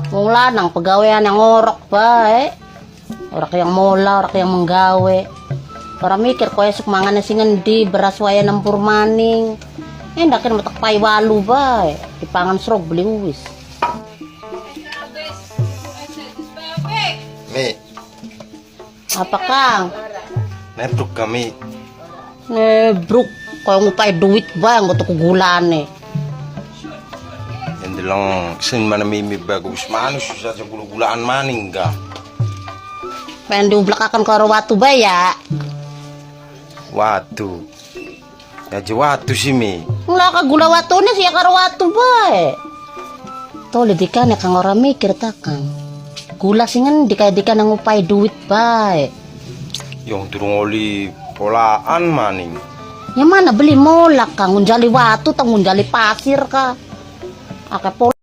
Mula nang pegawaian yang ngorok ba Orang yang mola, orang yang menggawe. Para mikir ko esok mangan sing endi beras waya nempur maning. Endakin matak pay walu ba dipangan srog beli uwis. Mi, Apa Kang? nebruk kami. Nebruk kaya ngupay duit ba ang gusto ko gulane. Hindi lang sin manamimi bagus manus sa gula-gulaan maning ka. Pengen diublakakan karo watu ba ya? Watu. Ya watu si Mi. Wala ka gula watu na siya karo watu ba Tole di ka na kang ora mikir ta Kang. Gula singan di ka nang upay duit ba Yung turong oli polaan maning. Yang mana beli mola Kang ngunjali watu tang ngunjali pasir ka. Aka